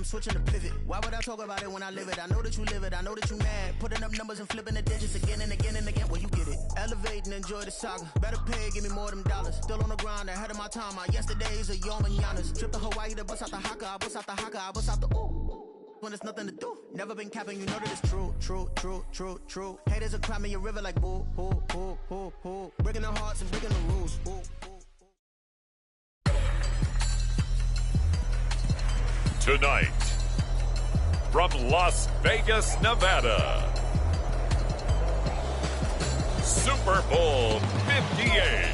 I'm switching the pivot. Why would I talk about it when I live it? I know that you live it, I know that you mad. Putting up numbers and flipping the digits again and again and again. Well, you get it. Elevate and enjoy the saga. Better pay, give me more than dollars. Still on the grind, ahead of my time. My yesterdays are your mananas. Trip to Hawaii to bust out the haka. I bust out the haka. I bust out the ooh. When there's nothing to do. Never been capping, you know that it's true, true, true, true, true. Haters are climbing your river like boo, boo, boo, boo, boo. Breaking their hearts and breaking the rules. Boo, boo. Tonight, from Las Vegas, Nevada, Super Bowl 58.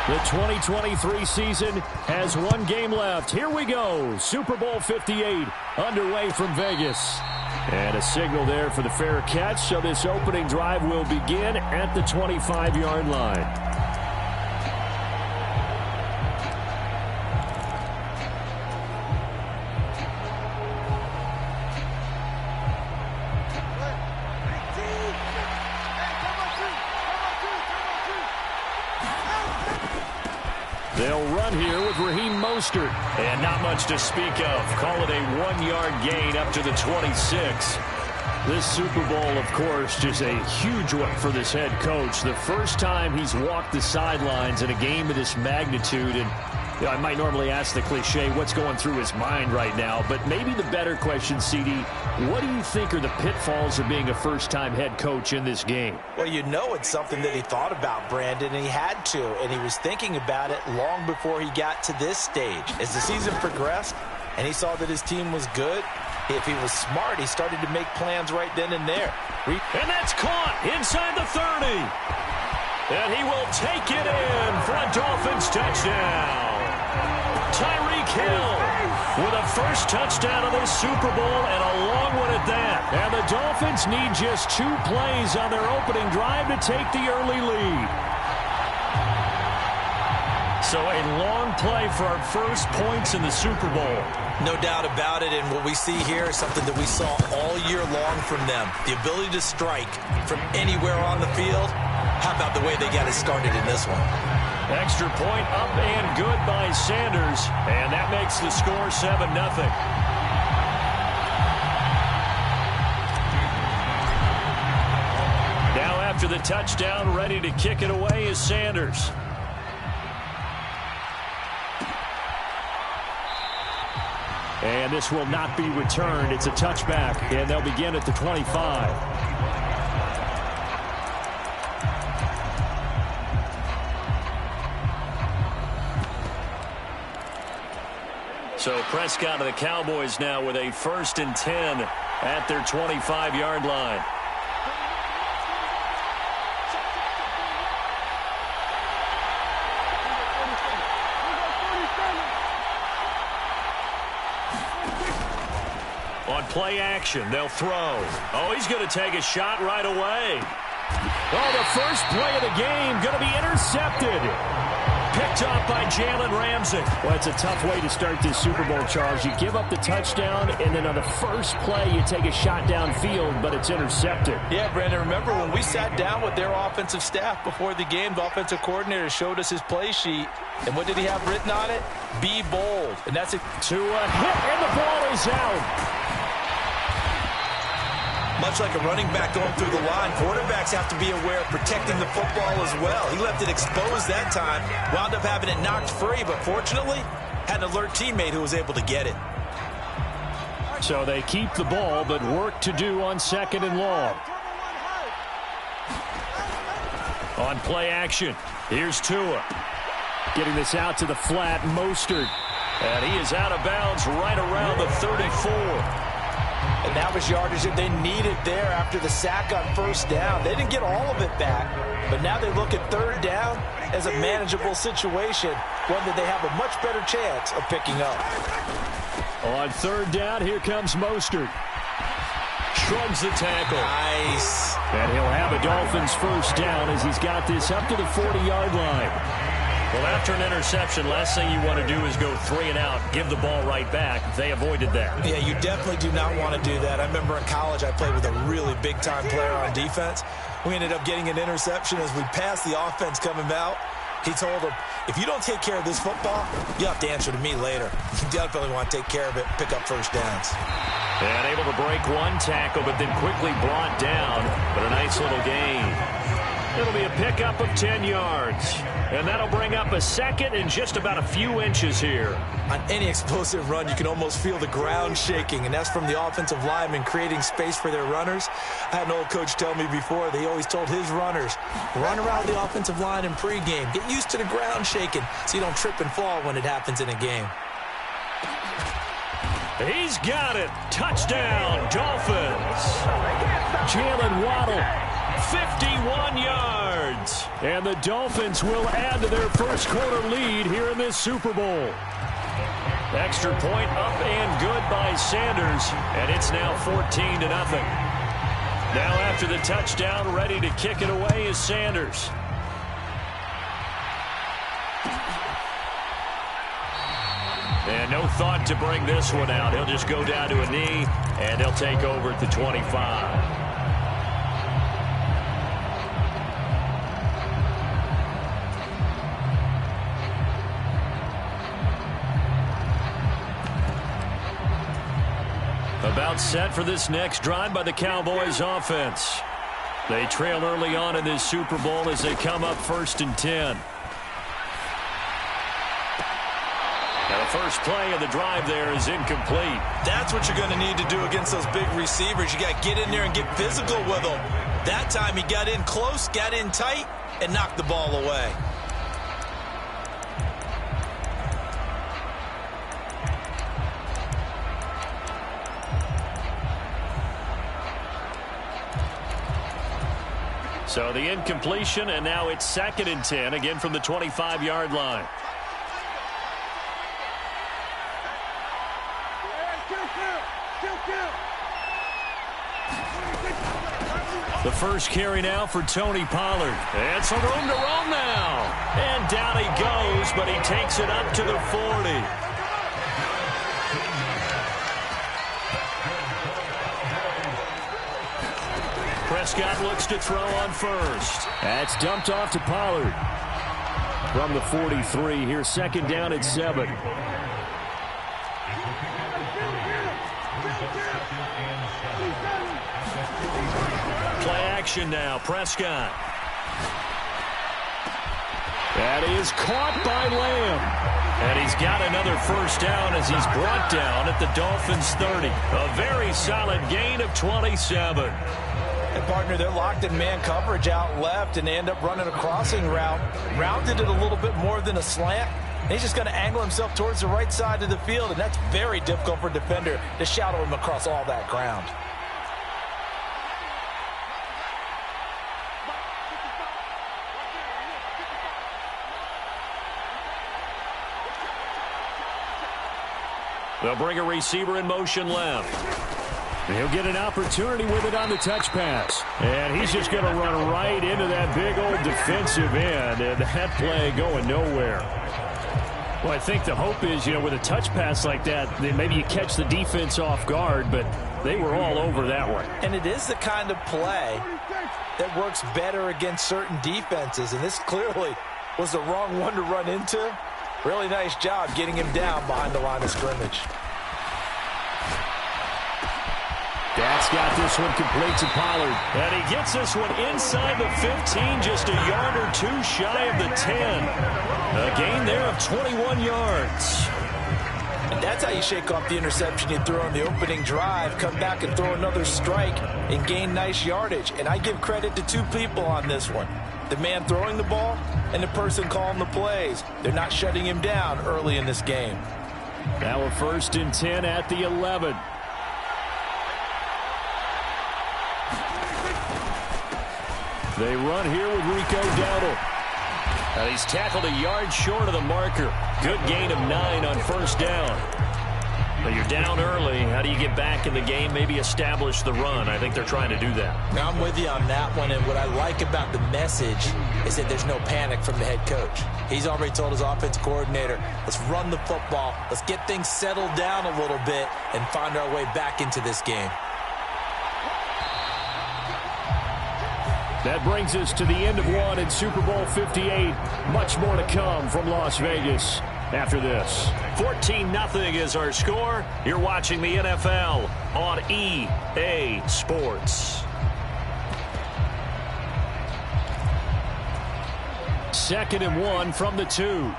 The 2023 season has one game left. Here we go. Super Bowl 58 underway from Vegas. And a signal there for the fair catch. So this opening drive will begin at the 25-yard line. They'll run here with and not much to speak of. Call it a 1-yard gain up to the 26. This Super Bowl, of course, just a huge one for this head coach. The first time he's walked the sidelines in a game of this magnitude. And you know, I might normally ask the cliche, what's going through his mind right now? But maybe the better question, CD, what do you think are the pitfalls of being a first-time head coach in this game? Well, you know it's something that he thought about, Brandon, and he had to. And he was thinking about it long before he got to this stage. As the season progressed and he saw that his team was good, if he was smart, he started to make plans right then and there. And that's caught inside the 30. And he will take it in for a Dolphins touchdown. Tyreek Hill with a first touchdown of the Super Bowl, and a long one at that. And the Dolphins need just 2 plays on their opening drive to take the early lead. So a long play for our first points in the Super Bowl. No doubt about it, and what we see here is something that we saw all year long from them. The ability to strike from anywhere on the field. How about the way they got it started in this one? Extra point up and good by Sanders, and that makes the score 7-0. Now after the touchdown, ready to kick it away is Sanders. And this will not be returned. It's a touchback, and they'll begin at the 25. So Prescott of the Cowboys now with a 1st and 10 at their 25-yard line. On play action, they'll throw. Oh, he's going to take a shot right away. Oh, the first play of the game going to be intercepted. Picked up by Jalen Ramsey. Well, it's a tough way to start this Super Bowl, Charles. You give up the touchdown, and then on the first play, you take a shot downfield, but it's intercepted. Yeah, Brandon, remember when we sat down with their offensive staff before the game, the offensive coordinator showed us his play sheet, and what did he have written on it? Be bold. And that's it. To a hit, and the ball is out. Much like a running back going through the line, quarterbacks have to be aware of protecting the football as well. He left it exposed that time, wound up having it knocked free, but fortunately, had an alert teammate who was able to get it. So they keep the ball, but work to do on 2nd and long. On play action, here's Tua. Getting this out to the flat, Mostert. And he is out of bounds right around the 34. And that was yardage that they needed there after the sack on first down. They didn't get all of it back, but now they look at third down as a manageable situation, one that they have a much better chance of picking up. On third down, here comes Mostert. Shrugs the tackle. Nice. And he'll have a Dolphins first down as he's got this up to the 40-yard line. Well, after an interception, last thing you want to do is go 3 and out, give the ball right back. They avoided that. Yeah, you definitely do not want to do that. I remember in college I played with a really big-time player on defense. We ended up getting an interception as we passed the offense coming out. He told him, if you don't take care of this football, you have to answer to me later. You definitely want to take care of it, pick up first downs. And able to break one tackle, but then quickly brought down. But a nice little gain. It'll be a pickup of 10 yards. And that'll bring up a second and just about a few inches here. On any explosive run, you can almost feel the ground shaking, and that's from the offensive linemen creating space for their runners. I had an old coach tell me before, they always told his runners, run around the offensive line in pregame. Get used to the ground shaking so you don't trip and fall when it happens in a game. He's got it. Touchdown, Dolphins. Jalen Waddle, 51 yards. And the Dolphins will add to their first quarter lead here in this Super Bowl. Extra point up and good by Sanders. And it's now 14-0. Now after the touchdown, ready to kick it away is Sanders. And no thought to bring this one out. He'll just go down to a knee, and he'll take over at the 25. About set for this next drive by the Cowboys offense. They trail early on in this Super Bowl as they come up 1st and 10. The first play of the drive there is incomplete. That's what you're going to need to do against those big receivers. You got to get in there and get physical with them. That time he got in close, got in tight, and knocked the ball away. So the incompletion, and now it's 2nd and 10, again from the 25-yard line. The first carry now for Tony Pollard. And some room to roam now. And down he goes, but he takes it up to the 40. Prescott looks to throw on first. That's dumped off to Pollard. From the 43, here's 2nd down at 7. Play action now, Prescott. That is caught by Lamb. And he's got another first down as he's brought down at the Dolphins' 30. A very solid gain of 27. And partner, they're locked in man coverage out left, and they end up running a crossing route. Rounded it a little bit more than a slant. And he's just going to angle himself towards the right side of the field, and that's very difficult for a defender to shadow him across all that ground. They'll bring a receiver in motion left. He'll get an opportunity with it on the touch pass. And he's just going to run right into that big old defensive end. And that play going nowhere. Well, I think the hope is, with a touch pass like that, maybe you catch the defense off guard, but they were all over that one. And it is the kind of play that works better against certain defenses. And this clearly was the wrong one to run into. Really nice job getting him down behind the line of scrimmage. That's got this one complete to Pollard. And he gets this one inside the 15, just a yard or two shy of the 10. A gain there of 21 yards. And that's how you shake off the interception you threw on the opening drive, come back and throw another strike and gain nice yardage. And I give credit to two people on this one. The man throwing the ball and the person calling the plays. They're not shutting him down early in this game. Now a 1st and 10 at the 11. They run here with Rico Dowdle. Now he's tackled a yard short of the marker. Good gain of 9 on first down. But you're down early. How do you get back in the game? Maybe establish the run. I think they're trying to do that. Now I'm with you on that one, and what I like about the message is that there's no panic from the head coach. He's already told his offense coordinator, let's run the football, let's get things settled down a little bit and find our way back into this game. That brings us to the end of one in Super Bowl 58. Much more to come from Las Vegas after this. 14-0 is our score. You're watching the NFL on EA Sports. 2nd and 1 from the 2.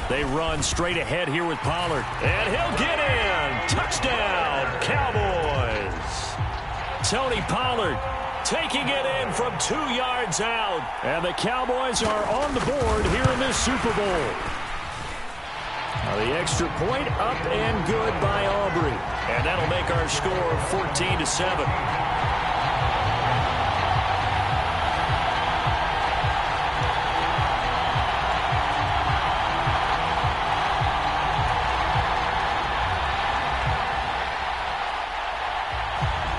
They run straight ahead here with Pollard. And he'll get in. Touchdown, Cowboys. Tony Pollard taking it in from 2 yards out. And the Cowboys are on the board here in this Super Bowl. Now the extra point up and good by Aubrey. And that'll make our score 14-7.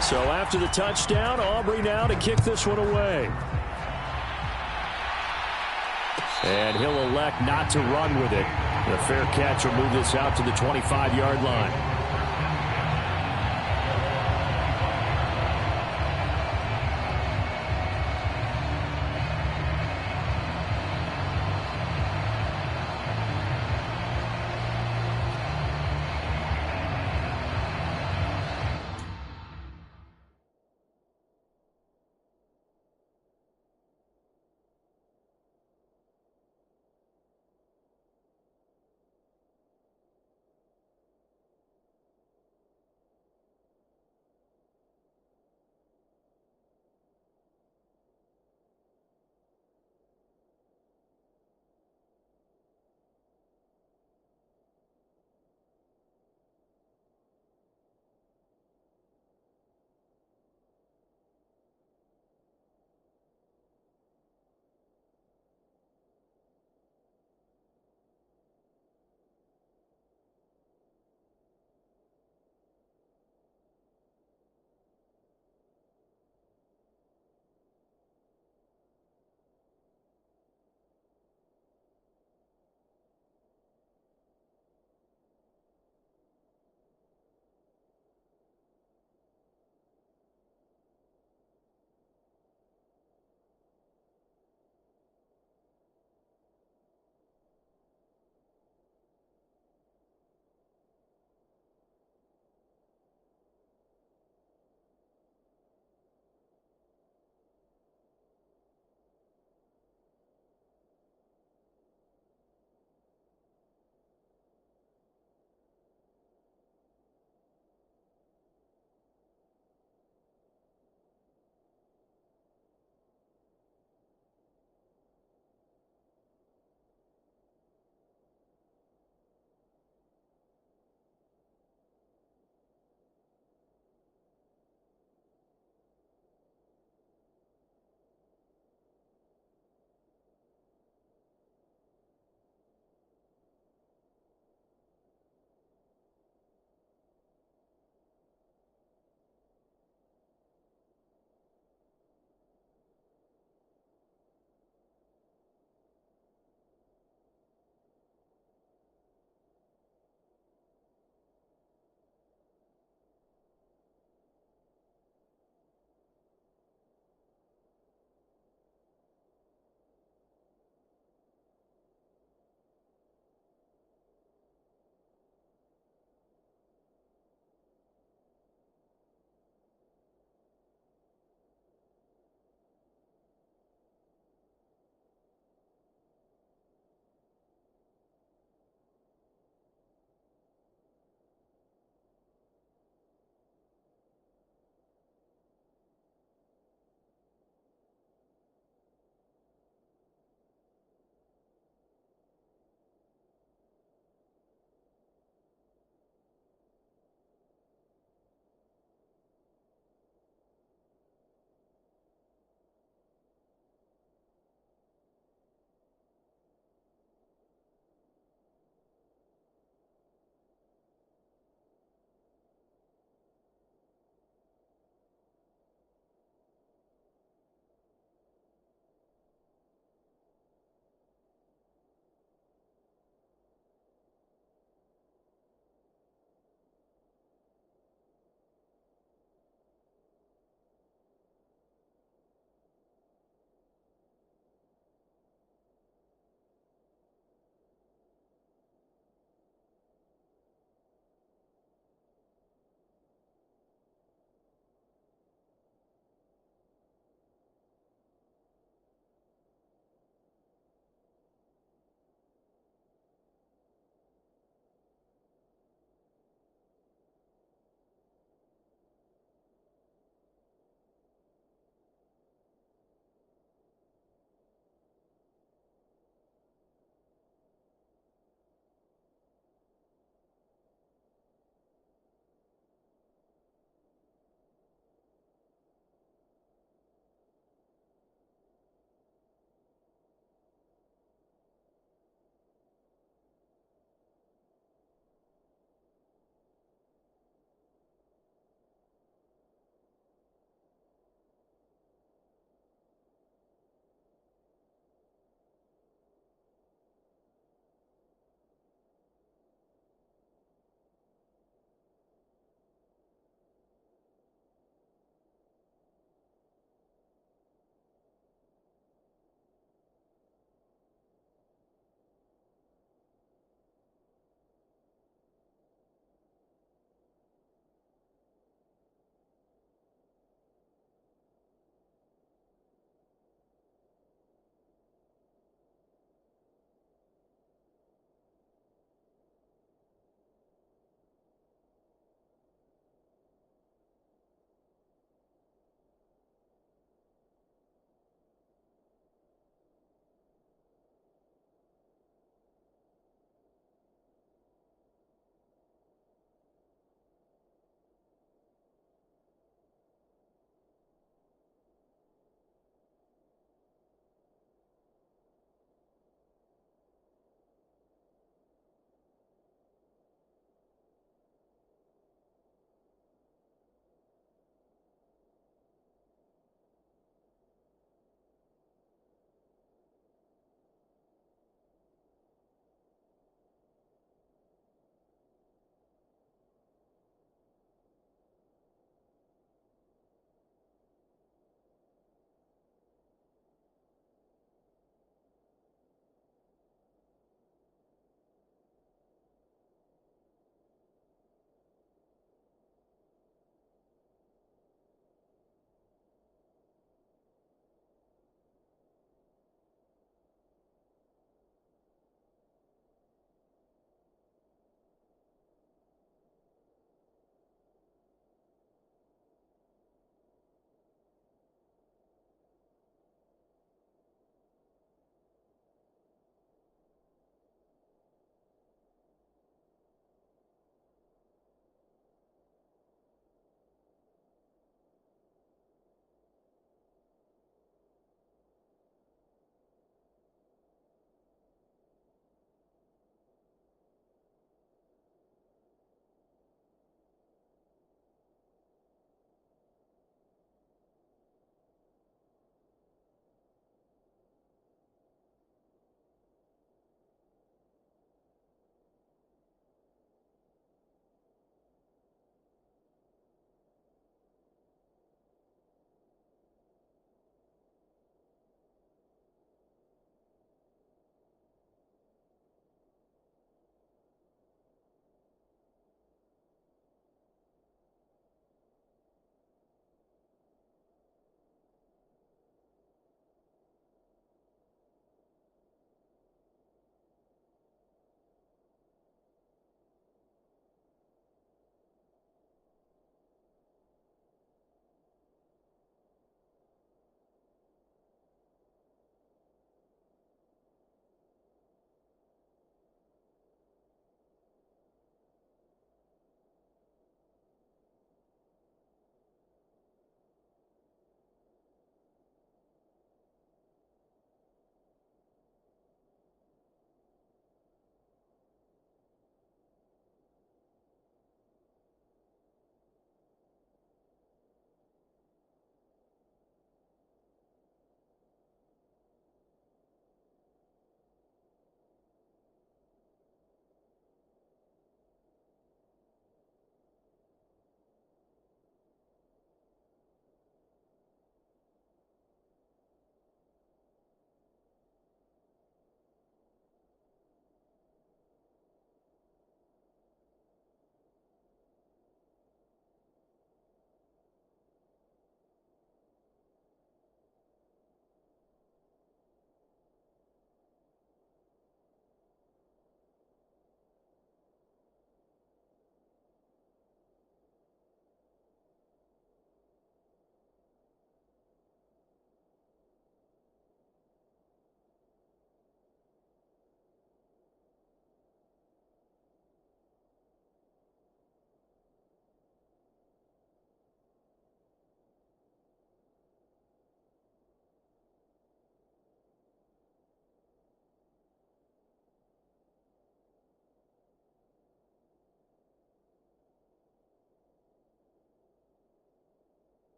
So after the touchdown, Aubrey now to kick this one away. And he'll elect not to run with it. The fair catch will move this out to the 25-yard line.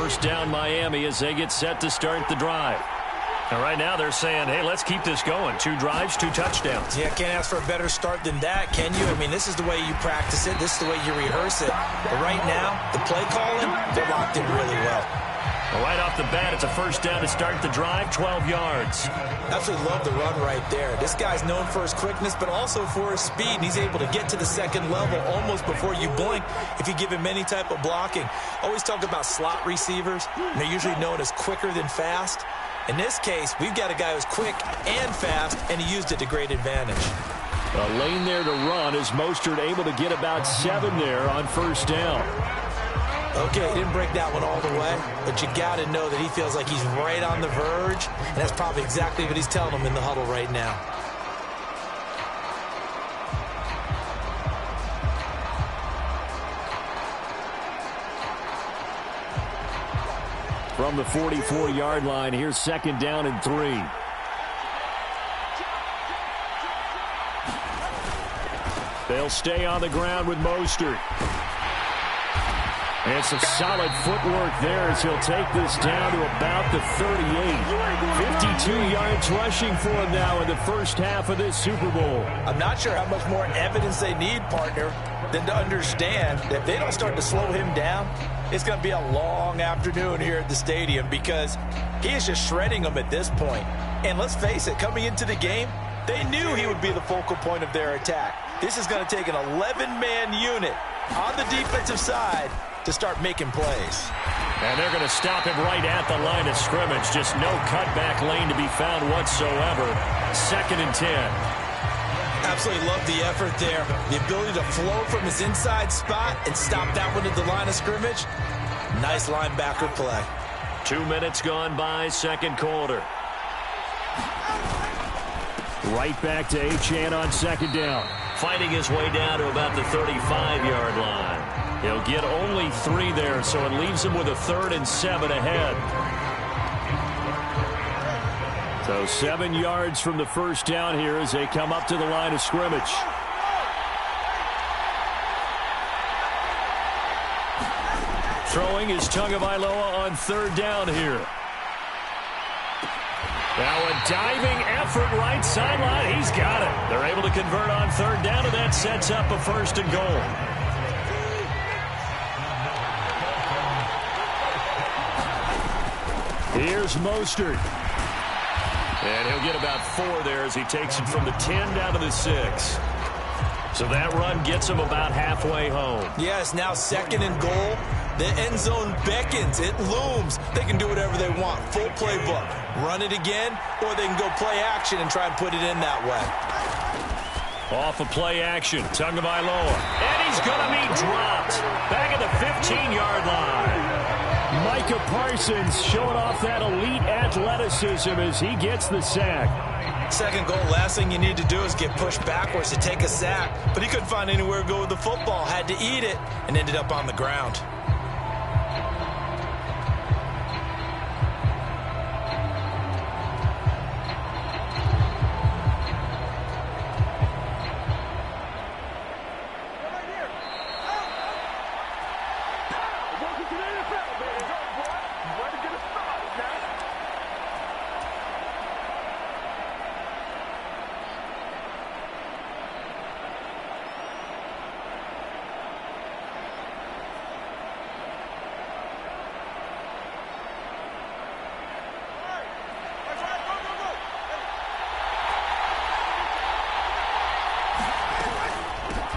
First down Miami as they get set to start the drive. And right now they're saying, hey, let's keep this going. 2 drives, 2 touchdowns. Yeah, can't ask for a better start than that, can you? I mean, this is the way you practice it. This is the way you rehearse it. But right now, the play calling, they're locked in really well. Right off the bat, it's a first down to start the drive, 12 yards. Absolutely love the run right there. This guy's known for his quickness, but also for his speed. And he's able to get to the second level almost before you blink if you give him any type of blocking. Always talk about slot receivers, and they're usually known as quicker than fast. In this case, we've got a guy who's quick and fast, and he used it to great advantage. A lane there to run as Mostert able to get about 7 there on first down. Okay, he didn't break that one all the way, but you got to know that he feels like he's right on the verge, and that's probably exactly what he's telling them in the huddle right now. From the 44-yard line, here's second down and 3. They'll stay on the ground with Mostert. And some solid footwork there as he'll take this down to about the 38. 52 yards rushing for him now in the first half of this Super Bowl. I'm not sure how much more evidence they need, partner, than to understand that if they don't start to slow him down, it's going to be a long afternoon here at the stadium because he is just shredding them at this point. And let's face it, coming into the game, they knew he would be the focal point of their attack. This is going to take an 11-man unit on the defensive side to start making plays. And they're going to stop him right at the line of scrimmage. Just no cutback lane to be found whatsoever. 2nd and 10. Absolutely love the effort there. The ability to flow from his inside spot and stop that one at the line of scrimmage. Nice linebacker play. 2 minutes gone by, second quarter. Right back to Achane on second down. Fighting his way down to about the 35-yard line. He'll get only 3 there, so it leaves him with a 3rd and 7 ahead. So 7 yards from the first down here as they come up to the line of scrimmage. Throwing is Tagovailoa on 3rd down here. Now a diving effort right sideline. He's got it. They're able to convert on 3rd down, and that sets up a 1st and goal. Here's Mostert. And he'll get about 4 there as he takes it from the 10 down to the 6. So that run gets him about halfway home. Yes, now 2nd and goal. The end zone beckons. It looms. They can do whatever they want. Full playbook. Run it again, or they can go play action and try and put it in that way. Off of play action, Tagovailoa. And he's going to be dropped. Back at the 15-yard line. Micah Parsons showing off that elite athleticism as he gets the sack. 2nd goal, last thing you need to do is get pushed backwards to take a sack. But he couldn't find anywhere to go with the football. Had to eat it and ended up on the ground.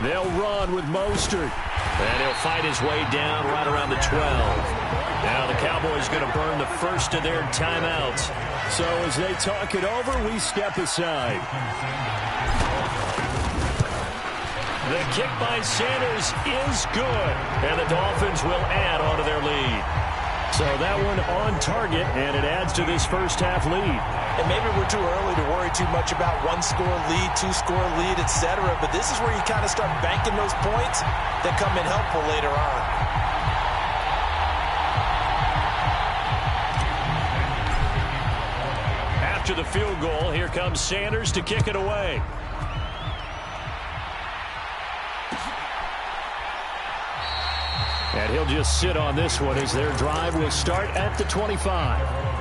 They'll run with Mostert. And he'll fight his way down right around the 12. Now the Cowboys going to burn the first of their timeouts. So as they talk it over, we step aside. The kick by Sanders is good. And the Dolphins will add onto their lead. So that one on target, and it adds to this first half lead. And maybe we're too early to worry too much about 1-score lead, 2-score lead, etc. But this is where you kind of start banking those points that come in helpful later on. After the field goal, here comes Sanders to kick it away. And he'll just sit on this one as their drive will start at the 25.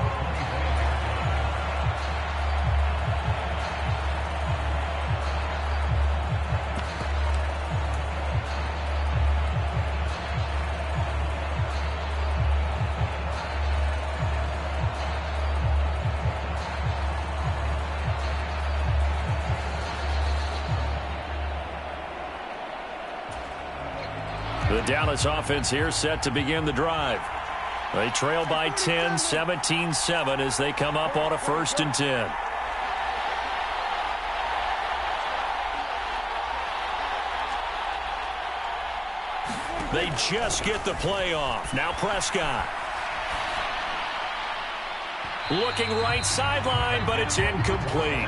The Dallas offense here set to begin the drive. They trail by 10, 17-7 as they come up on a 1st and 10. They just get the play off. Now Prescott. Looking right sideline, but it's incomplete.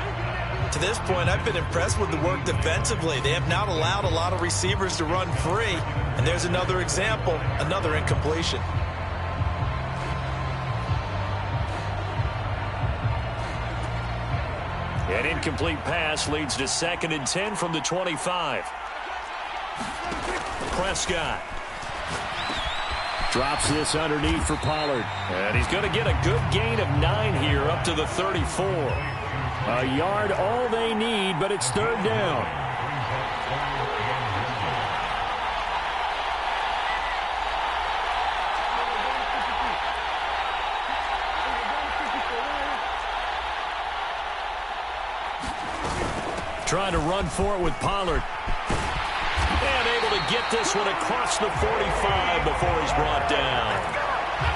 To this point, I've been impressed with the work defensively. They have not allowed a lot of receivers to run free. And there's another example, another incompletion. An incomplete pass leads to 2nd and 10 from the 25. Prescott drops this underneath for Pollard. And he's going to get a good gain of 9 here up to the 34. A yard all they need, but it's 3rd down. Trying to run for it with Pollard. And able to get this one across the 45 before he's brought down.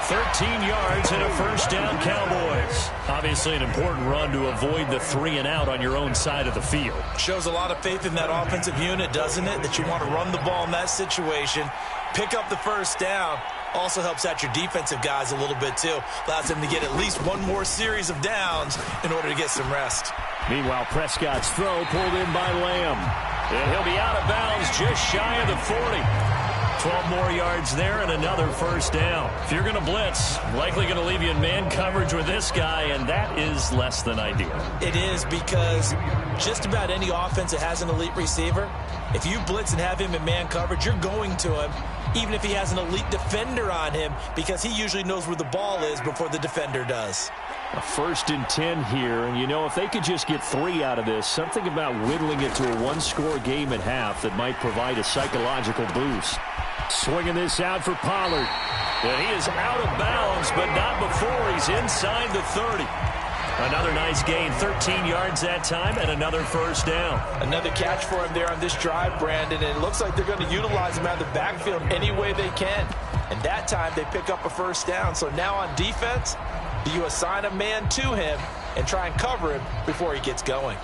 13 yards and a 1st down, Cowboys. Obviously an important run to avoid the 3 and out on your own side of the field. Shows a lot of faith in that offensive unit, doesn't it? That you want to run the ball in that situation. Pick up the 1st down. Also helps out your defensive guys a little bit, too. Allows them to get at least one more series of downs in order to get some rest. Meanwhile, Prescott's throw pulled in by Lamb. And he'll be out of bounds just shy of the 40. 12 more yards there and another 1st down. If you're going to blitz, likely going to leave you in man coverage with this guy, and that is less than ideal. It is, because just about any offense that has an elite receiver, if you blitz and have him in man coverage, you're going to him, even if he has an elite defender on him, because he usually knows where the ball is before the defender does. A 1st and 10 here, and you know, if they could just get 3 out of this, something about whittling it to a 1-score game at half that might provide a psychological boost. Swinging this out for Pollard. And he is out of bounds, but not before he's inside the 30. Another nice gain, 13 yards that time, and another 1st down. Another catch for him there on this drive, Brandon, and it looks like they're going to utilize him out of the backfield any way they can. And that time they pick up a 1st down. So now on defense, do you assign a man to him and try and cover him before he gets going?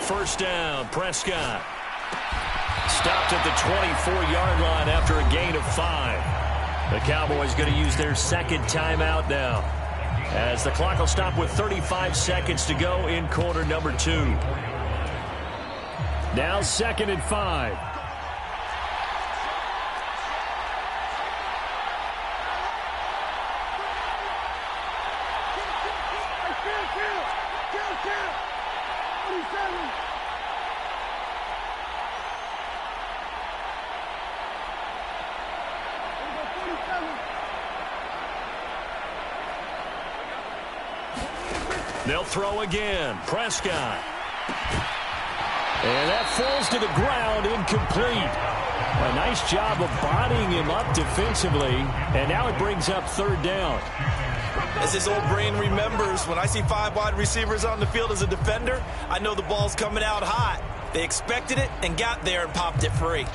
First down, Prescott. Stopped at the 24-yard line after a gain of 5. The Cowboys going to use their 2nd timeout now, as the clock will stop with 35 seconds to go in quarter number 2. Now 2nd and 5. They'll throw again. Prescott. And that falls to the ground, incomplete. A nice job of bodying him up defensively, and now it brings up 3rd down. As his old brain remembers, when I see 5 wide receivers on the field as a defender, I know the ball's coming out hot. They expected it and got there and popped it free.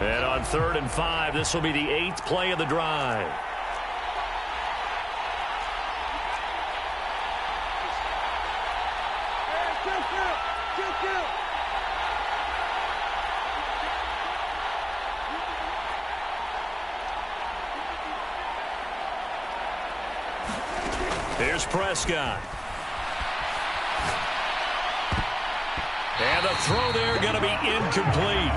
And on 3rd and 5, this will be the 8th play of the drive. Here's Prescott. And the throw there going to be incomplete.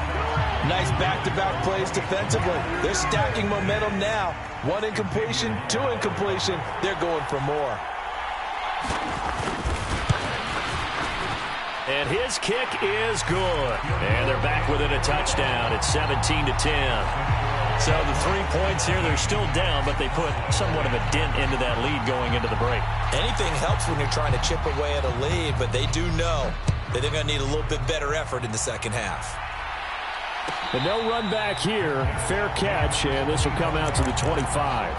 Nice back-to-back plays defensively. They're stacking momentum now. 1 incompletion, 2 incompletion. They're going for more. And his kick is good. And they're back within a touchdown. It's 17-10. So the 3 points here, they're still down, but they put somewhat of a dent into that lead going into the break. Anything helps when you're trying to chip away at a lead, but they do know that they're going to need a little bit better effort in the second half. But no run back here. Fair catch, and this will come out to the 25.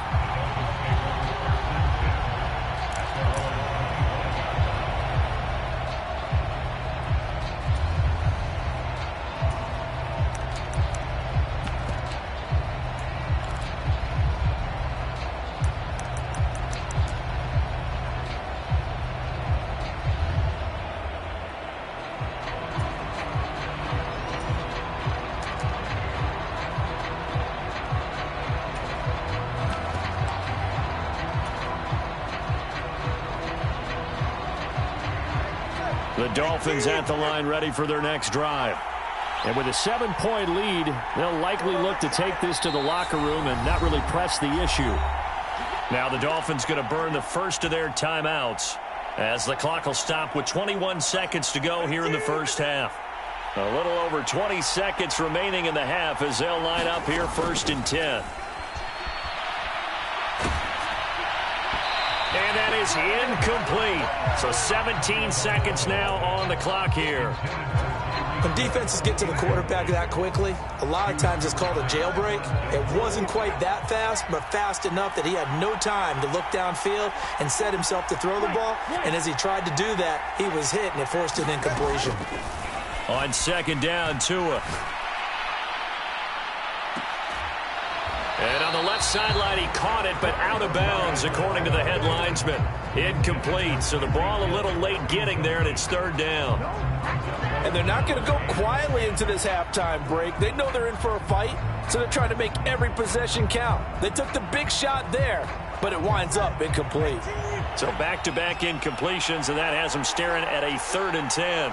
The Dolphins at the line ready for their next drive. And with a 7-point lead, they'll likely look to take this to the locker room and not really press the issue. Now the Dolphins going to burn the first of their timeouts as the clock will stop with 21 seconds to go here in the first half. A little over 20 seconds remaining in the half as they'll line up here 1st and 10. And that is incomplete. So 17 seconds now on the clock here. When defenses get to the quarterback that quickly, a lot of times it's called a jailbreak. It wasn't quite that fast, but fast enough that he had no time to look downfield and set himself to throw the ball. And as he tried to do that, he was hit, and it forced an incompletion. On 2nd down, Tua. And on the left sideline, he caught it, but out of bounds, according to the head linesman. Incomplete, so the ball a little late getting there, and it's 3rd down. And they're not going to go quietly into this halftime break. They know they're in for a fight, so they're trying to make every possession count. They took the big shot there, but it winds up incomplete. So back-to-back incompletions, and that has them staring at a 3rd and 10.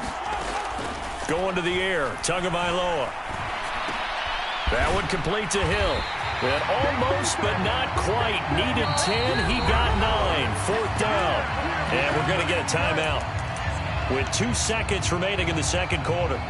Going to the air, Tagovailoa. That one complete to Hill. And almost, but not quite. Needed 10. He got 9. 4th down. And we're going to get a timeout with 2 seconds remaining in the second quarter.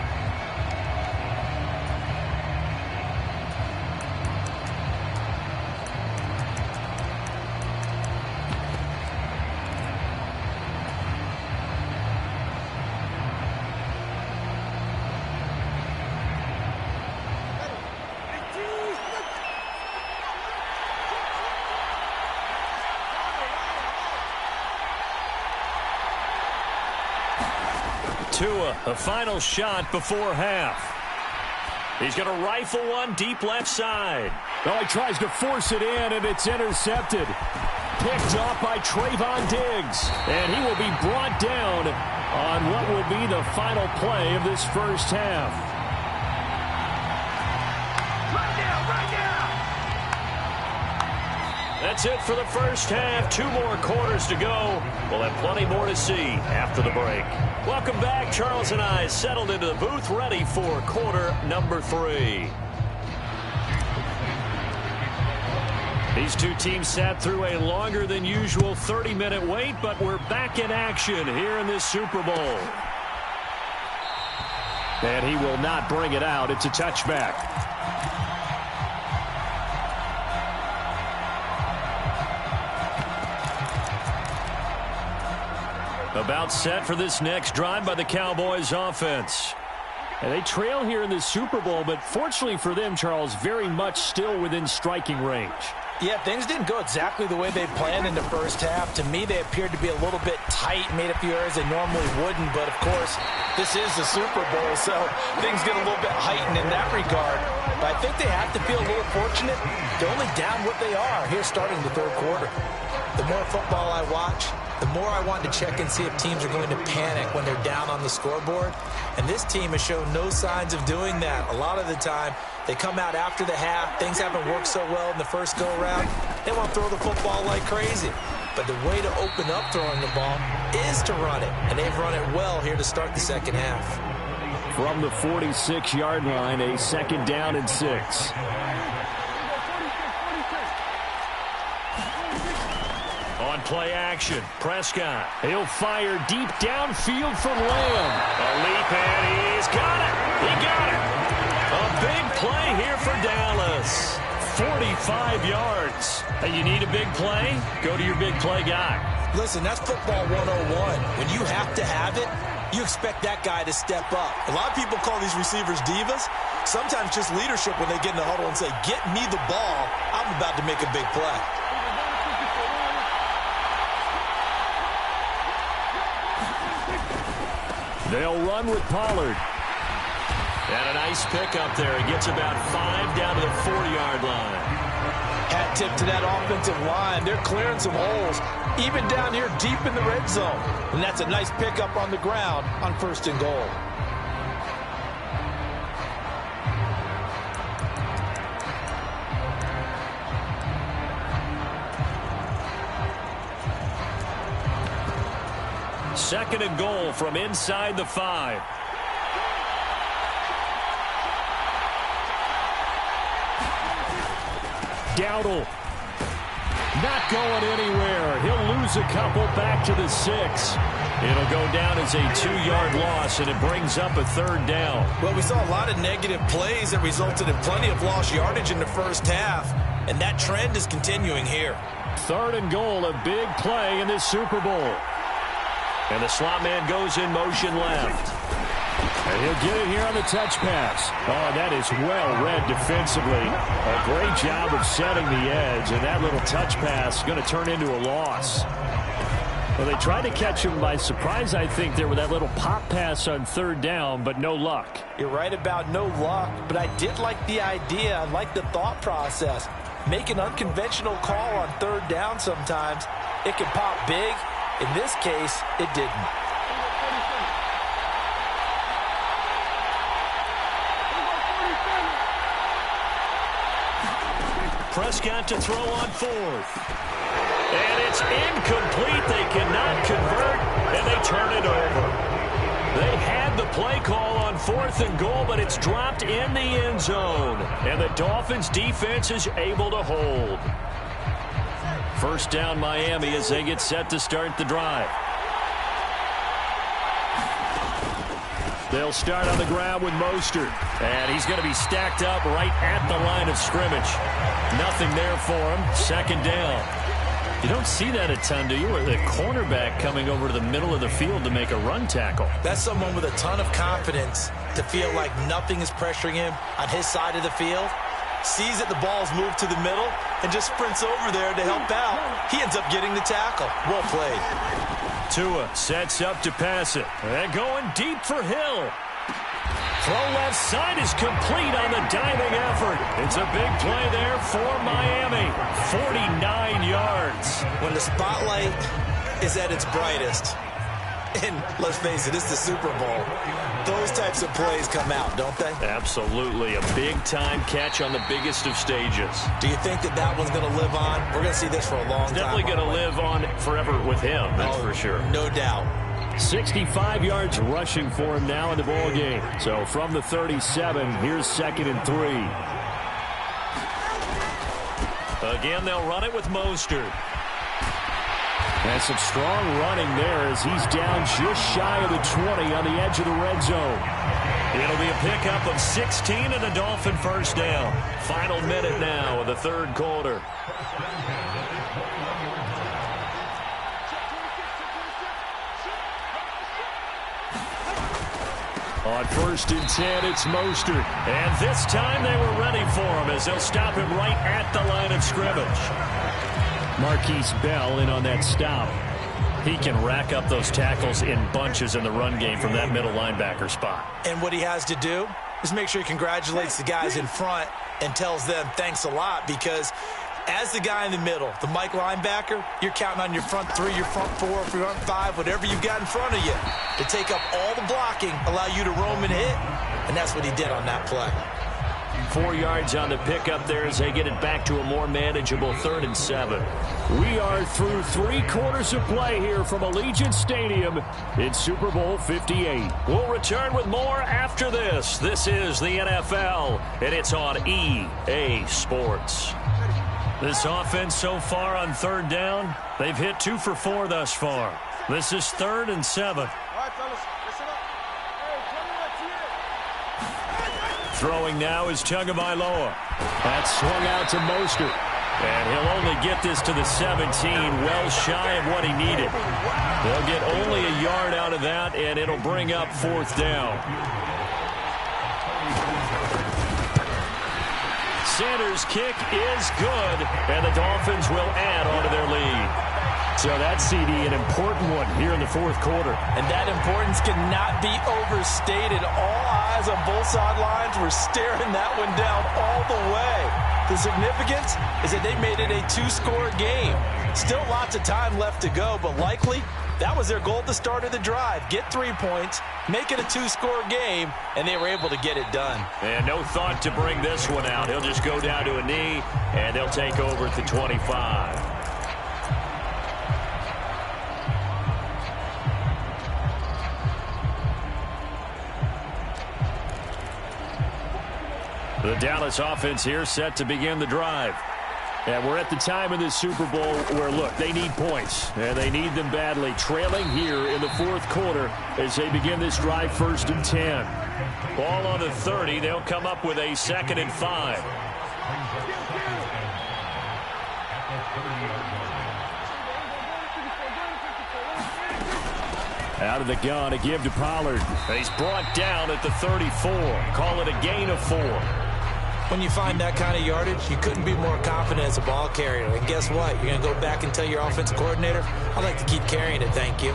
Tua, a final shot before half. He's going to rifle one deep left side. Oh, he tries to force it in, and it's intercepted. Picked off by Trayvon Diggs. And he will be brought down on what will be the final play of this first half. That's it for the first half. 2 more quarters to go. We'll have plenty more to see after the break. Welcome back. Charles and I settled into the booth, ready for quarter number 3. These two teams sat through a longer than usual 30-minute wait, but we're back in action here in this Super Bowl. And he will not bring it out. It's a touchback. About set for this next drive by the Cowboys offense. And they trail here in the Super Bowl, but fortunately for them, Charles, very much still within striking range. Yeah, things didn't go exactly the way they planned in the first half. To me, they appeared to be a little bit tight, made a few errors they normally wouldn't. But, of course, this is the Super Bowl, so things get a little bit heightened in that regard. But I think they have to feel a little fortunate. They're only down what they are here starting the third quarter. The more football I watch, the more I want to check and see if teams are going to panic when they're down on the scoreboard. And this team has shown no signs of doing that. A lot of the time, they come out after the half. Things haven't worked so well in the first go-around. They want to throw the football like crazy. But the way to open up throwing the ball is to run it. And they've run it well here to start the second half. from the 46-yard line, a 2nd down and 6. On play action, Prescott. He'll fire deep downfield from Lamb. A leap, and he's got it. He got it. A big play here for Dallas. 45 yards. Hey, you need a big play? Go to your big play guy. Listen, that's football 101. When you have to have it, you expect that guy to step up. A lot of people call these receivers divas. Sometimes just leadership when they get in the huddle and say, get me the ball. I'm about to make a big play. They'll run with Pollard. And a nice pickup there. He gets about 5 down to the 40-yard line. Hat tip to that offensive line. They're clearing some holes, even down here deep in the red zone. And that's a nice pickup on the ground on 1st and goal. Second and goal from inside the 5. Dowdle. Not going anywhere. He'll lose a couple back to the 6. It'll go down as a 2-yard loss, and it brings up a 3rd down. Well, we saw a lot of negative plays that resulted in plenty of lost yardage in the first half, and that trend is continuing here. 3rd and goal, a big play in this Super Bowl. And the slot man goes in motion left. And he'll get it here on the touch pass. Oh, that is well read defensively. A great job of setting the edge, and that little touch pass is going to turn into a loss. Well, they tried to catch him by surprise, I think, there with that little pop pass on 3rd down, but no luck. You're right about no luck, but I did like the idea. I like the thought process. Make an unconventional call on 3rd down sometimes. It can pop big. In this case, it didn't. Prescott to throw on 4th. And it's incomplete. They cannot convert, and they turn it over. They had the play call on 4th and goal, but it's dropped in the end zone. And the Dolphins defense is able to hold. 1st down Miami as they get set to start the drive. They'll start on the ground with Mostert. And he's going to be stacked up right at the line of scrimmage. Nothing there for him. 2nd down. You don't see that a ton, do you? Or the cornerback coming over to the middle of the field to make a run tackle. That's someone with a ton of confidence to feel like nothing is pressuring him on his side of the field. Sees that the ball's moved to the middle and just sprints over there to help out. He ends up getting the tackle. Well played. Tua sets up to pass it. And going deep for Hill. Throw left side is complete on the diving effort. It's a big play there for Miami. 49 yards. When the spotlight is at its brightest, and let's face it, it's the Super Bowl, those types of plays come out, don't they? Absolutely. A big-time catch on the biggest of stages. Do you think that that one's going to live on? We're going to see this for a long time. Definitely going to live on forever with him, that's for sure. No doubt. 65 yards rushing for him now in the ball game. So from the 37, here's 2nd and 3. Again, they'll run it with Mostert. And some strong running there as he's down just shy of the 20 on the edge of the red zone. It'll be a pickup of 16 and a Dolphin 1st down. Final minute now of the 3rd quarter. On 1st and 10, it's Mostert. And this time they were ready for him as they'll stop him right at the line of scrimmage. Marquise Bell in on that stop. He can rack up those tackles in bunches in the run game from that middle linebacker spot. And what he has to do is make sure he congratulates the guys in front and tells them thanks a lot, because as the guy in the middle, the Mike linebacker, you're counting on your front 3, your front 4, your front 5, whatever you've got in front of you to take up all the blocking, allow you to roam and hit, and that's what he did on that play. 4 yards on the pickup there as they get it back to a more manageable 3rd and 7. We are through 3 quarters of play here from Allegiant Stadium in Super Bowl 58. We'll return with more after this. This is the NFL, and it's on EA Sports. This offense so far on 3rd down, they've hit 2 for 4 thus far. This is 3rd and 7. Throwing now is Tagovailoa. That's swung out to Mostert. And he'll only get this to the 17, well shy of what he needed. They'll get only a yard out of that, and it'll bring up 4th down. Sanders' kick is good, and the Dolphins will add on to their lead. So that CD, an important one here in the 4th quarter. And that importance cannot be overstated. All eyes on both sidelines were staring that one down all the way. The significance is that they made it a 2-score game. Still lots of time left to go, but likely that was their goal at the start of the drive. Get 3 points, make it a 2-score game, and they were able to get it done. And no thought to bring this one out. He'll just go down to a knee, and they'll take over at the 25. The Dallas offense here set to begin the drive. And we're at the time in this Super Bowl where, look, they need points. And they need them badly. Trailing here in the 4th quarter as they begin this drive 1st and 10. Ball on the 30. They'll come up with a 2nd and 5. Out of the gun, a give to Pollard. He's brought down at the 34. Call it a gain of 4. When you find that kind of yardage, you couldn't be more confident as a ball carrier. And guess what? You're going to go back and tell your offensive coordinator, I'd like to keep carrying it, thank you.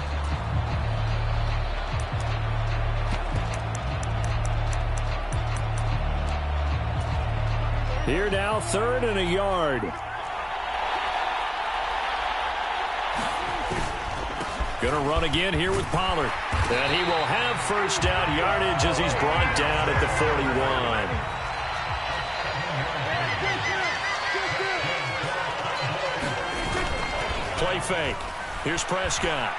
Here now, 3rd and a yard. Going to run again here with Pollard. And he will have 1st down yardage as he's brought down at the 41. Play fake. Here's Prescott.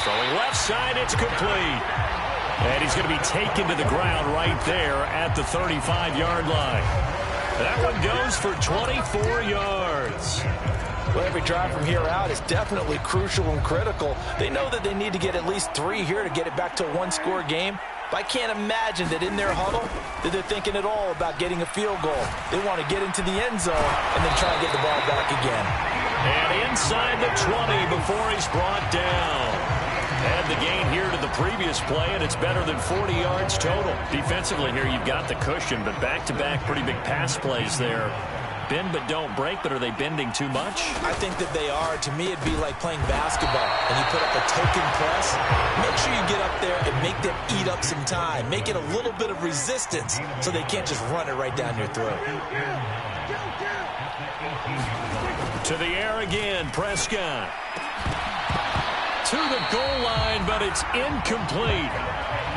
Throwing left side, it's complete. And he's going to be taken to the ground right there at the 35-yard line. That one goes for 24 yards. Well, every drive from here out is definitely crucial and critical. They know that they need to get at least 3 here to get it back to a 1-score game. But I can't imagine that in their huddle that they're thinking at all about getting a field goal. They want to get into the end zone and then try and get the ball back again. And inside the 20 before he's brought down. Add the gain here to the previous play, and it's better than 40 yards total. Defensively here, you've got the cushion, but back-to-back pretty big pass plays there. Bend but don't break, but are they bending too much? I think that they are. To me, it'd be like playing basketball, and you put up a token press. Make sure you get up there and make them eat up some time. Make it a little bit of resistance so they can't just run it right down your throat. To the air again, Prescott. To the goal line, but it's incomplete.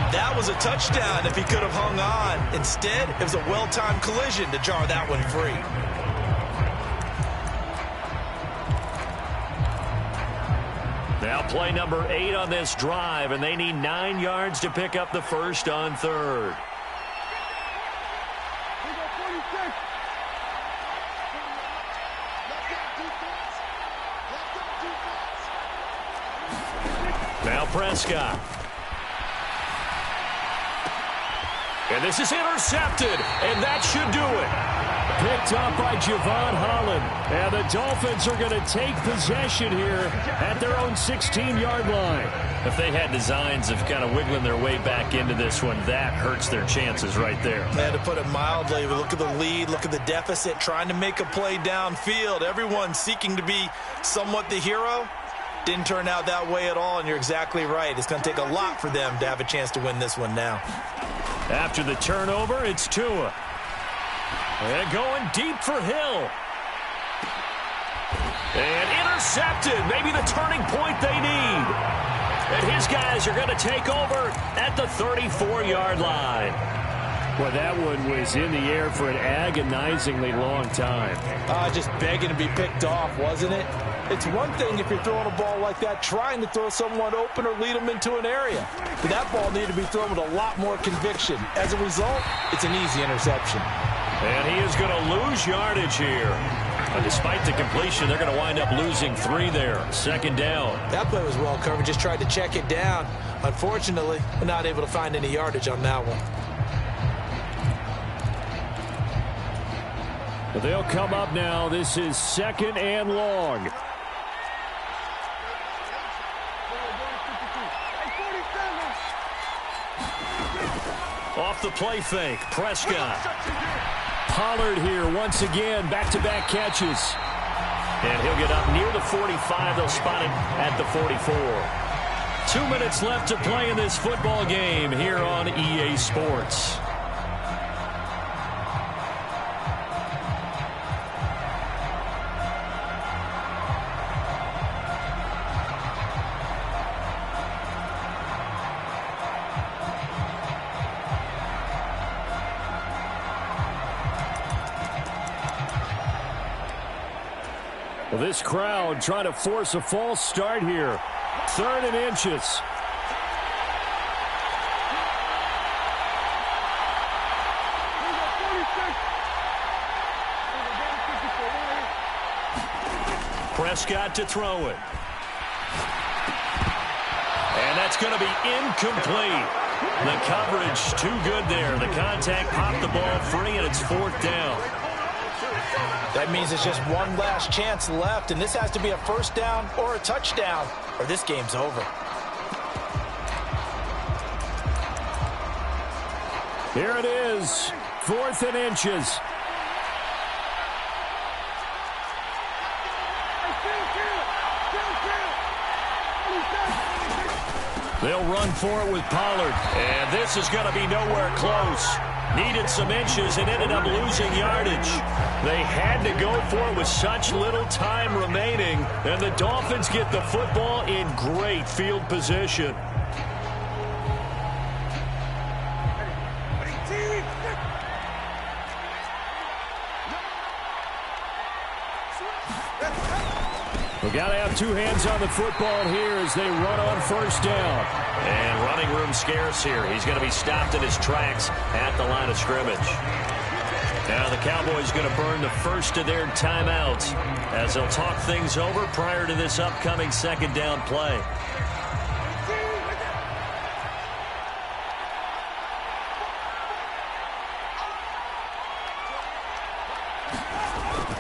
That was a touchdown if he could have hung on. Instead, it was a well-timed collision to jar that one free. Now play number 8 on this drive, and they need 9 yards to pick up the 1st on 3rd. Now Prescott. And this is intercepted, and that should do it. Picked up by Javon Holland. And the Dolphins are going to take possession here at their own 16-yard line. If they had designs of kind of wiggling their way back into this one, that hurts their chances right there. Man, to put it mildly, look at the lead, look at the deficit, trying to make a play downfield. Everyone seeking to be somewhat the hero. Didn't turn out that way at all, and you're exactly right. It's going to take a lot for them to have a chance to win this one now. After the turnover, it's Tua. And going deep for Hill. And intercepted. Maybe the turning point they need. And his guys are going to take over at the 34-yard line. Well, that one was in the air for an agonizingly long time. Just begging to be picked off, wasn't it? It's one thing if you're throwing a ball like that, trying to throw someone open or lead them into an area. But that ball needed to be thrown with a lot more conviction. As a result, it's an easy interception. And he is going to lose yardage here. But despite the completion, they're going to wind up losing 3 there. Second down. That play was well covered. Just tried to check it down. Unfortunately, we're not able to find any yardage on that one. They'll come up now. This is 2nd and long. Off the play fake, Prescott. Pollard here once again, back-to-back catches. And he'll get up near the 45. They'll spot him at the 44. 2 minutes left to play in this football game here on EA Sports. Well, this crowd trying to force a false start here. 3rd and inches. Prescott to throw it. And that's going to be incomplete. The coverage too good there. The contact popped the ball free, and it's 4th down. That means it's just one last chance left, and this has to be a first down or a touchdown, or this game's over. Here it is, 4th and inches. They'll run for it with Pollard, and this is going to be nowhere close. Needed some inches and ended up losing yardage. They had to go for it with such little time remaining, and the Dolphins get the football in great field position. We got to have 2 hands on the football here as they run on 1st down. And running room scarce here. He's going to be stopped in his tracks at the line of scrimmage. Now the Cowboys going to burn the first of their timeouts as they'll talk things over prior to this upcoming 2nd down play.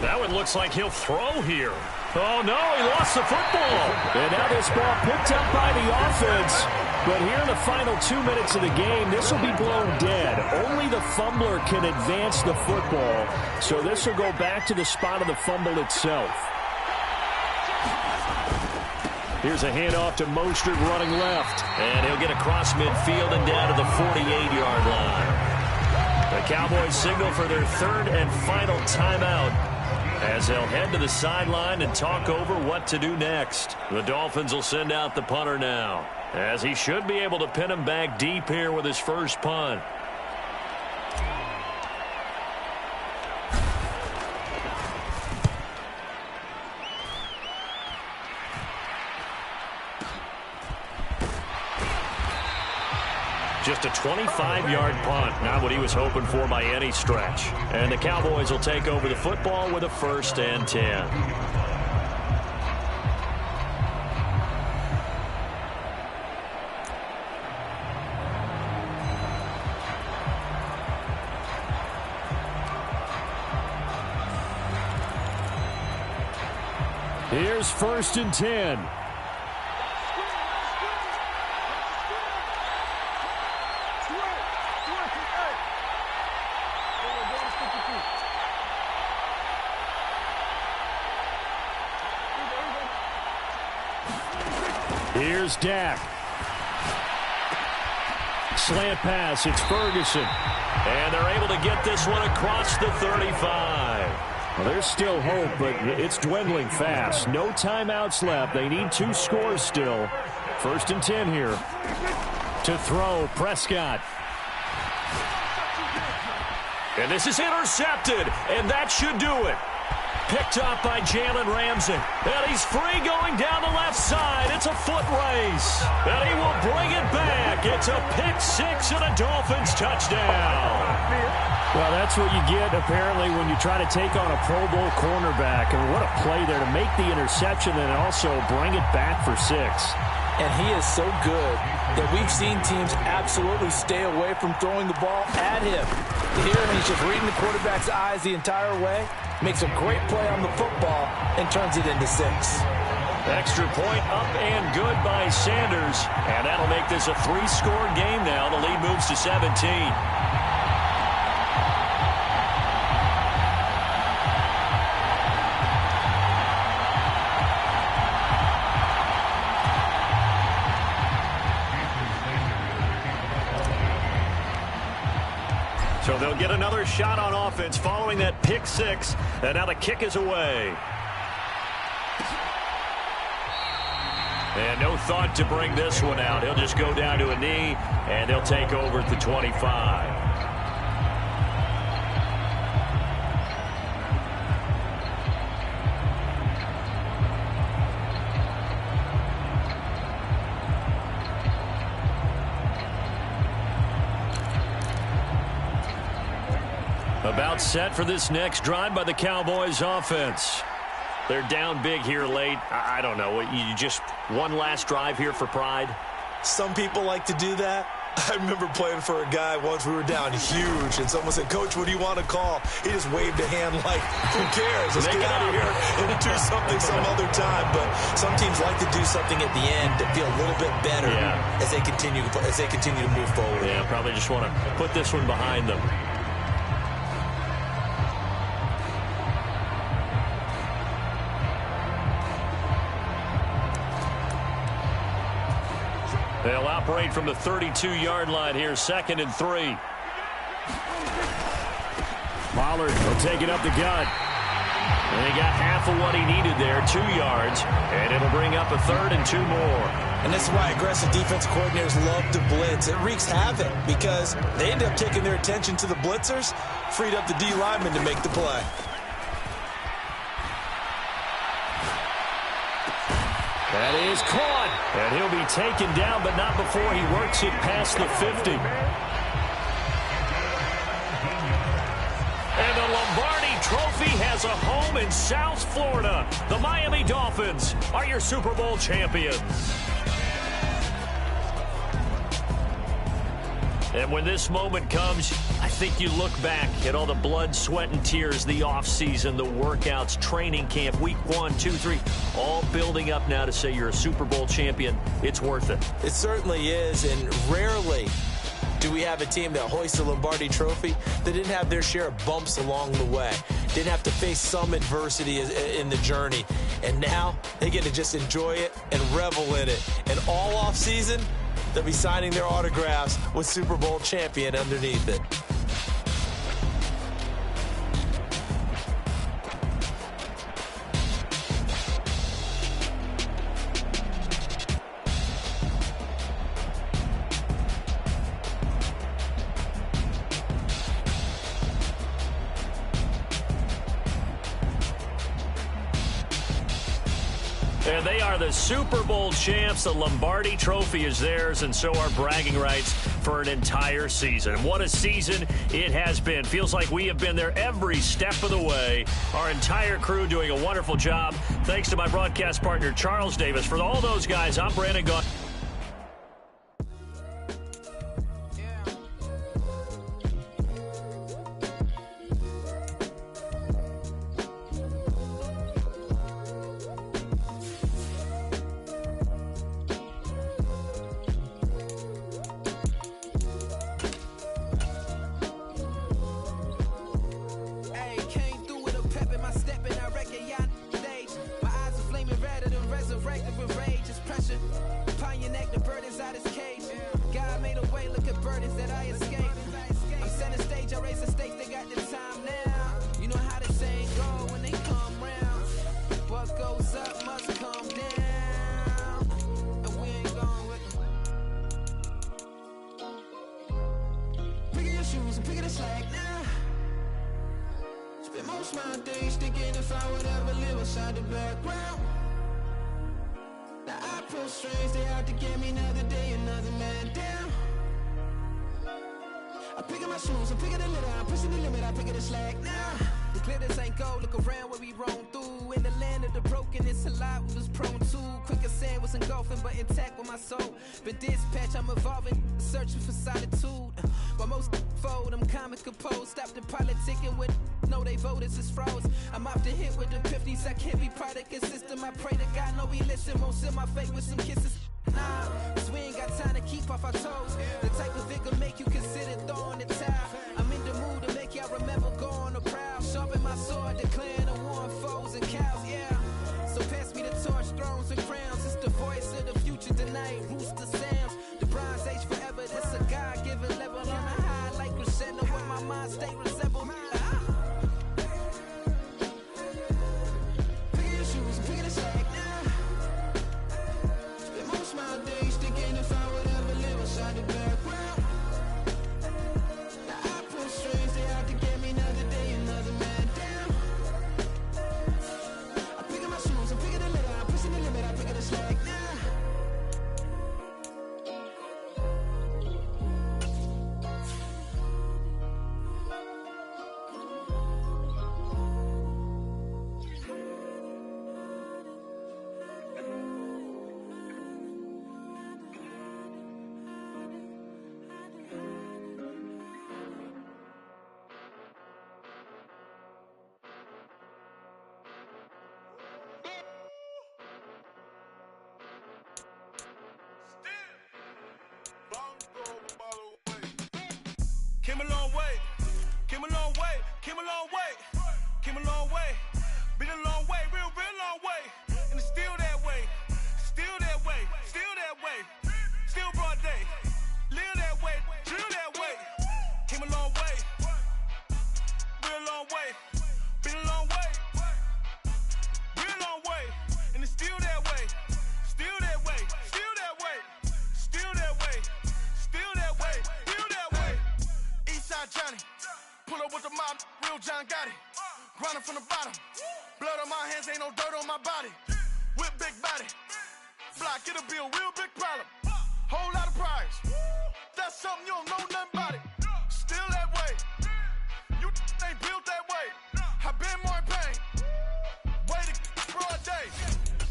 That one looks like he'll throw here. Oh, no, he lost the football. And now this ball picked up by the offense. But here in the final 2 minutes of the game, this will be blown dead. Only the fumbler can advance the football. So this will go back to the spot of the fumble itself. Here's a handoff to Mostert running left. And he'll get across midfield and down to the 48-yard line. The Cowboys signal for their 3rd and final timeout as they'll head to the sideline and talk over what to do next. The Dolphins will send out the punter now, as he should be able to pin him back deep here with his first punt. Just a 25-yard punt, not what he was hoping for by any stretch. And the Cowboys will take over the football with a 1st and 10. Here's 1st and 10. Here's Dak. Slant pass, it's Ferguson. And they're able to get this one across the 35. Well, there's still hope, but it's dwindling fast. No timeouts left. They need 2 scores still. First and 10 here. To throw, Prescott. And this is intercepted, and that should do it. Picked up by Jalen Ramsey. And he's free going down the left side. It's a foot race. And he will bring it back. It's a pick six and a Dolphins touchdown. Well, that's what you get, apparently, when you try to take on a Pro Bowl cornerback. And what a play there to make the interception and also bring it back for 6. And he is so good that we've seen teams absolutely stay away from throwing the ball at him. Here, he's just reading the quarterback's eyes the entire way, makes a great play on the football, and turns it into 6. Extra point up and good by Sanders. And that'll make this a 3-score game now. The lead moves to 17. So they'll get another shot on offense following that pick 6. And now the kick is away. And no thought to bring this one out. He'll just go down to a knee, and they'll take over at the 25. About set for this next drive by the Cowboys offense. They're down big here late. I don't know. You just one last drive here for pride? Some people like to do that. I remember playing for a guy once. We were down huge, and someone said, "Coach, what do you want to call?" He just waved a hand like, who cares? Let's get out of here and do something some other time. But some teams like to do something at the end to feel a little bit better as they continue to move forward. Yeah, probably just want to put this one behind them. They'll operate from the 32-yard line here, 2nd and 3. Pollard will take it up the gut. And he got half of what he needed there, 2 yards. And it'll bring up a 3rd and 2 more. And this is why aggressive defense coordinators love to blitz. It wreaks havoc because they end up taking their attention to the blitzers, freed up the D lineman to make the play. That is caught. And he'll be taken down, but not before he works it past the 50. And the Lombardi Trophy has a home in South Florida. The Miami Dolphins are your Super Bowl champions. And when this moment comes, I think you look back at all the blood, sweat, and tears, the offseason, the workouts, training camp, week 1, 2, 3, all building up now to say you're a Super Bowl champion. It's worth it. It certainly is, and rarely do we have a team that hoists a Lombardi Trophy that didn't have their share of bumps along the way, didn't have to face some adversity in the journey, and now they get to just enjoy it and revel in it. And all offseason, they'll be signing their autographs with Super Bowl champion underneath it. And they are the Super Bowl champs. The Lombardi Trophy is theirs, and so are bragging rights for an entire season. And what a season it has been. Feels like we have been there every step of the way. Our entire crew doing a wonderful job. Thanks to my broadcast partner, Charles Davis. For all those guys, I'm Brandon Gaudin. Pioneer most my days thinking if I would ever live outside the background. Now I feel strange, they out to get me another day, another man down. I'm picking my shoes, I'm picking the litter, I'm pushing the limit, I'm picking the slack now. The glitters ain't gold, look around where we roam through. In the land of the broken, it's a lot we was prone to. Quicker sand was engulfing, but intact with my soul. Been dispatched, I'm evolving, searching for solitude. While most fold, I'm comic composed. Stop the politicking with no, they voters is froze. I'm off the hit with the 50s, I can't be product and system. I pray to God, no, we listen. Won't seal my fate with some kisses. Nah, cause we ain't got time to keep off our toes. The type of vigor make you consider throwing the towel. I'm in the mood to make y'all remember going to proud. Sharpen my sword, declaring the war on foes and cows, yeah. So pass me the torch, thrones and crowns. It's the voice of the future tonight, rooster sounds. The Bronze Age forever, this a God-given level. On a high like crescendo when my mind state resemble. Picking your shoes and picking the slack now. Spend most my days thinking if I would ever live outside the background. Now I feel strange, they out to get me another day, another man down. I'm picking my shoes, I'm picking the litter, I'm pushing the limit, I'm picking the slack now. Came a long way, came a long way, came a long way, came a long way, been a long way, real long way, and it's still that way, still that way, still that way, still broad day, live that way, drill that way, came a long way, real long way, been a long way, real long way, and it's still that way, still that way, still that way, still that way, still that way, still that way. Eastside Johnny, pull up with the mob, real John got it. Grinding from the bottom, blood on my hands, ain't no dirt on my body. Whip big body, block, it'll be a real big problem. Whole lot of priors, that's something you don't know nothing about it. Still that way, you ain't built that way. I been more in pain, way to broad day.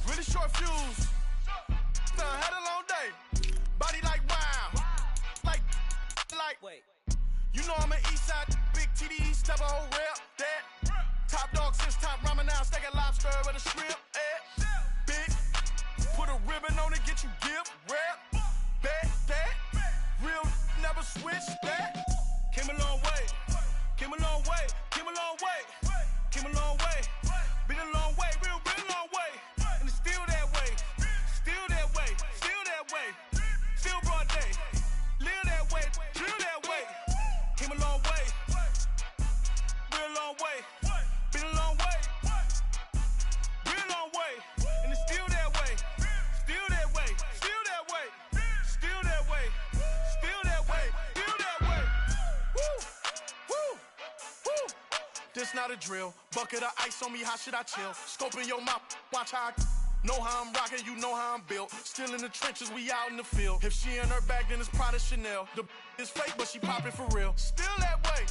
Really short fuse, done had a long day. Body like wow, like. Wait. You know I'm an Eastside, big TD, step a whole rep, that. Top dog since top ramen now, steak and lobster with a shrimp, Big, put a ribbon on it, get you gift, rep, bet, that. Real, never switch, that. Came a long way, came a long way, came a long way, came a long way. Been a long way, real long way. And it's still that way, still that way, still that way. Still broad day, live that way, drill that way. Came a long way, real long way, been a long way, real long way, and it's still that way, still that way, still that way, still that way, still that way, still that way. Woo, woo, woo. This not a drill, bucket of ice on me, how should I chill? Scoping your mouth, watch how I know how I'm rocking, you know how I'm built. Still in the trenches, we out in the field. If she in her bag, then it's Prada Chanel. The is fake, but she poppin' for real. Still that way.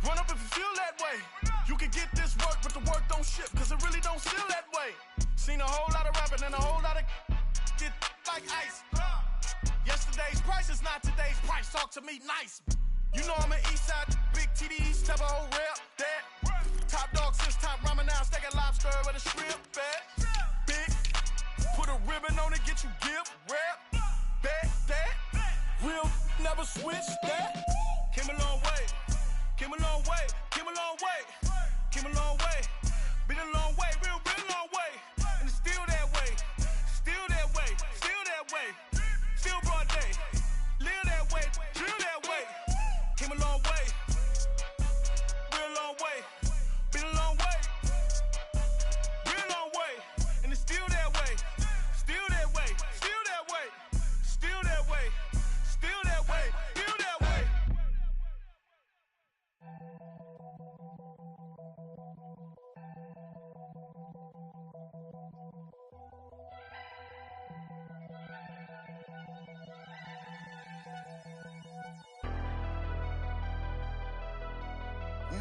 Run up if you feel that way. You can get this work, but the work don't ship, cause it really don't feel that way. Seen a whole lot of rapping and a whole lot of get like ice. Yesterday's price is not today's price. Talk to me nice. You know I'm an Eastside, big TD, step a whole rep, that. Top dog since top ramen now, steak and lobster with a shrimp, fat. Big, put a ribbon on it, get you gift, rep, bet, that. Real, never switch, that. Came a long way, came a long way, came a long way, came a long way. Been a long way, real long way. And it's still that way, still that way, still that way. Still broad day, live that way, drill that way. Came a long way,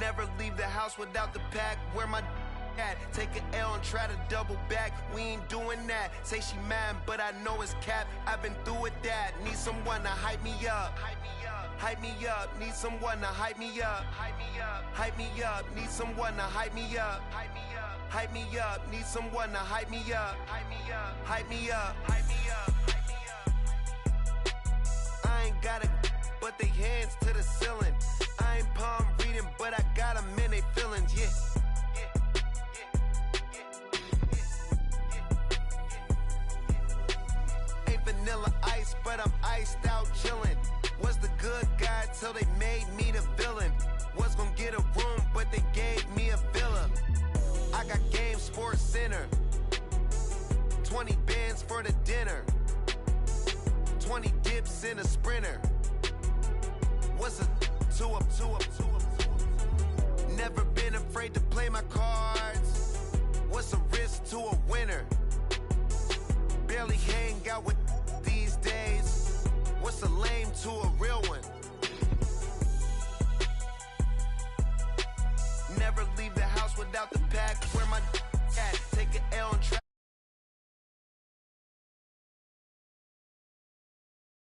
Never leave the house without the pack. Where my at? Take an L and try to double back. We ain't doing that. Say she mad, but I know it's cap. I've been through with that. Need someone to hype me up. Hype me up. Hype me up. Need someone to hype me up. Hype me up. Hype me up. Need someone to hype me up. Hype me up. Hype me up. Need someone to hype me up. Hype me up. Hype me up. Hype me up. Hype me up. I ain't got it, but they hands to the ceiling. I ain't palm reading, but I got them in they feelings, yeah. Ain't vanilla ice, but I'm iced out chillin'. Was the good guy till they made me the villain. Was gonna get a room, but they gave me a villa. I got Game Sports Center. 20 bands for the dinner. 20 dips in a Sprinter. What's a two-up? Never been afraid to play my cards. What's a risk to a winner? Barely hang out with these days. What's a lame to a real